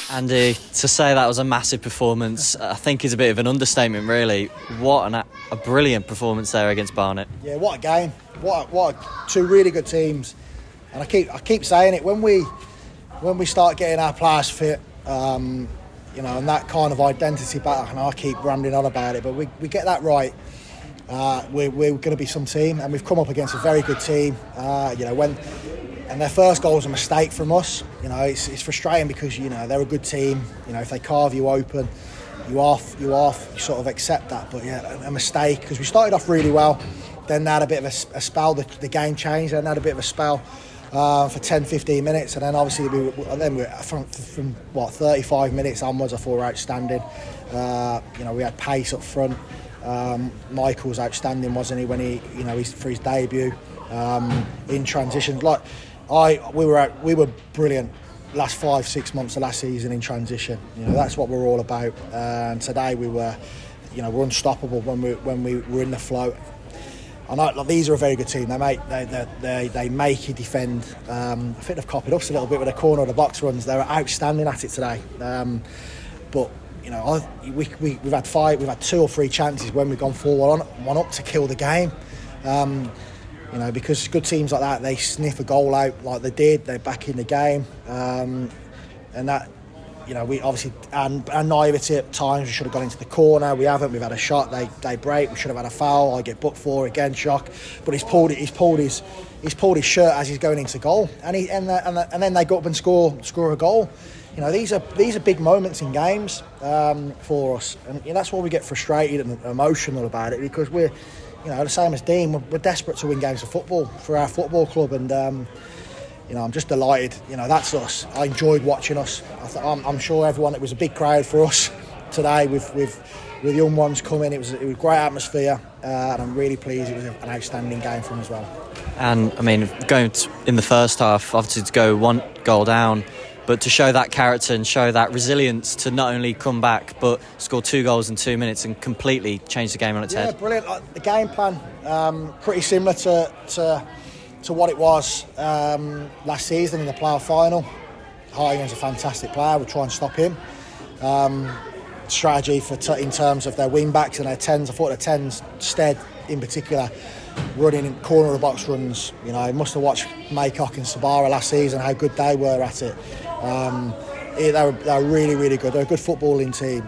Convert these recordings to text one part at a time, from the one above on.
Andy, to say that was a massive performance, I think is a bit of an understatement, really. What a brilliant performance there against Barnet. Yeah, what a game! What two really good teams. And I keep saying it, when we start getting our players fit, and that kind of identity back, and I keep rambling on about it, but we get that right. We're going to be some team, and we've come up against a very good team. And their first goal was a mistake from us. It's frustrating because they're a good team. If they carve you open, you off. You sort of accept that. But yeah, a mistake, because we started off really well. Then they had a bit of a spell. The game changed. Then they had a bit of a spell for 10-15 minutes, and then obviously we from 35 minutes onwards, I thought we were outstanding. We had pace up front. Michael was outstanding, wasn't he? When he's for his debut in transition. We were brilliant last 5-6 months of last season in transition. That's what we're all about. And today we're unstoppable when we were in the flow. And these are a very good team. They make you defend. I think they've copied us a little bit with the corner of the box runs. They're outstanding at it today. But we've had 2 or 3 chances when we've gone 4-1 up to kill the game. Because good teams like that, they sniff a goal out like they did. They're back in the game, and that. We obviously, and naivety at times, we should have gone into the corner. We haven't. We've had a shot. They break. We should have had a foul. I get booked for again. Shock. But he's pulled his shirt as he's going into goal, and then they go up and score a goal. These are big moments in games for us, and that's why we get frustrated and emotional about it, because we're, the same as Dean. We're desperate to win games of football for our football club, and. I'm just delighted. That's us. I enjoyed watching us. I'm sure everyone. It was a big crowd for us today with young ones coming. It was a great atmosphere, and I'm really pleased. It was an outstanding game for them as well. And going in the first half, obviously to go 1 goal down, but to show that character and show that resilience to not only come back but score 2 goals in 2 minutes and completely change the game on its head. Yeah, brilliant. The game plan pretty similar to what it was last season in the playoff final. Hartingham's a fantastic player. We'll try and stop him. Strategy in terms of their wing backs and their 10s. I thought the 10s, Stead in particular, running in corner of the box runs. I must have watched Maycock and Sabara last season, how good they were at it. They were really, really good. They're a good footballing team.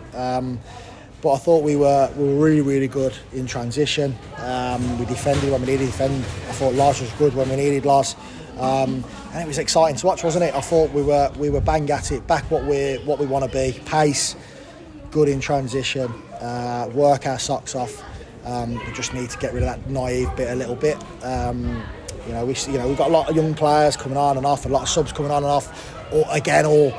But I thought we were really, really good in transition. We defended when we needed to defend. I thought Lars was good when we needed Lars. And it was exciting to watch, wasn't it? I thought we were bang at it, back what we want to be. Pace, good in transition, work our socks off. We just need to get rid of that naive bit a little bit. We've got a lot of young players coming on and off, a lot of subs coming on and off. All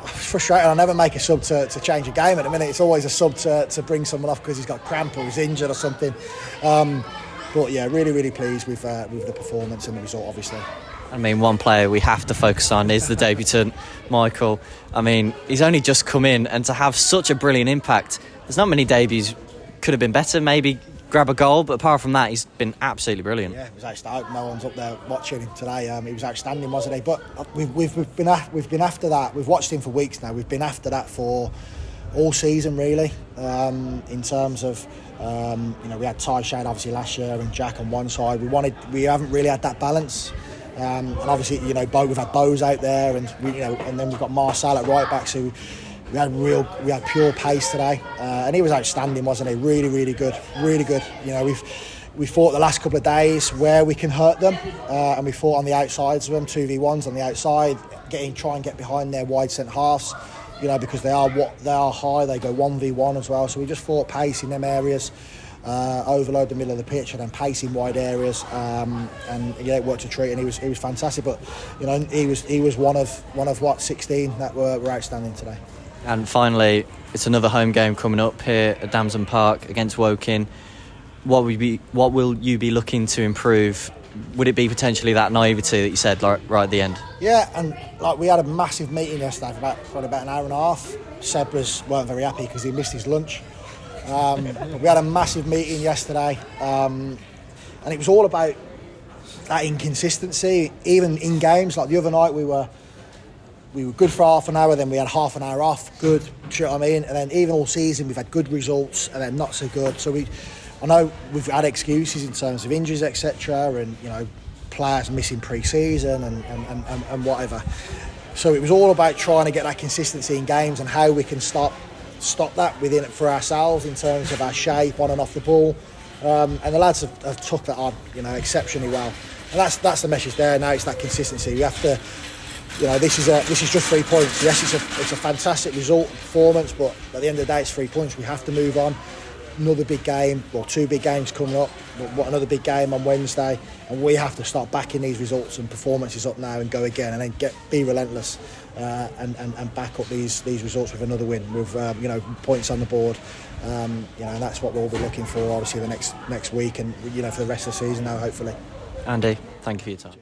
frustrating. I never make a sub to change a game at the minute. It's always a sub to bring someone off because he's got cramp or he's injured or something. But yeah, really, really pleased with the performance and the result, obviously. One player we have to focus on is the debutant, Michael. He's only just come in, and to have such a brilliant impact, there's not many debuts could have been better. Maybe grab a goal, but apart from that, he's been absolutely brilliant. Yeah, it was outstanding. No one's up there watching him today. He was outstanding, wasn't he? But we've been after that. We've watched him for weeks now. We've been after that for all season, really. In terms of we had Ty Shade obviously last year and Jack on one side. We haven't really had that balance. And obviously, we've had Bose out there, and and then we've got Marcel at right back. So we had pure pace today, and he was outstanding, wasn't he? Really, really good, really good. We fought the last couple of days where we can hurt them, and we fought on the outsides of them, 2v1s on the outside, try and get behind their wide centre halves, because they are high. They go 1v1 as well. So we just fought pace in them areas. Overload the middle of the pitch and then pace in wide areas, and it worked a treat, and he was fantastic. But he was one of 16 that were outstanding today. And finally, it's another home game coming up here at Damson Park against Woking. What will you be looking to improve? Would it be potentially that naivety that you said right at the end? Yeah, and we had a massive meeting yesterday for about an hour and a half. Seb weren't very happy because he missed his lunch. We had a massive meeting yesterday, and it was all about that inconsistency, even in games. Like the other night, we were we were good for half an hour, then we had half an hour off, good, do you know what I mean? And then even all season we've had good results and then not so good. So I know we've had excuses in terms of injuries, etc., and players missing pre-season and whatever. So it was all about trying to get that consistency in games and how we can stop that within it for ourselves in terms of our shape on and off the ball. And the lads have took that on, exceptionally well. And that's the message there. Now it's that consistency. We have to, this is just 3 points. Yes, it's a fantastic result, performance, but at the end of the day, it's 3 points. We have to move on. Another big game, or 2 big games coming up. Another big game on Wednesday, and we have to start backing these results and performances up now and go again, and then be relentless and back up these results with another win with points on the board. And that's what we'll be looking for, obviously, the next week and for the rest of the season now, hopefully. Andy, thank you for your time.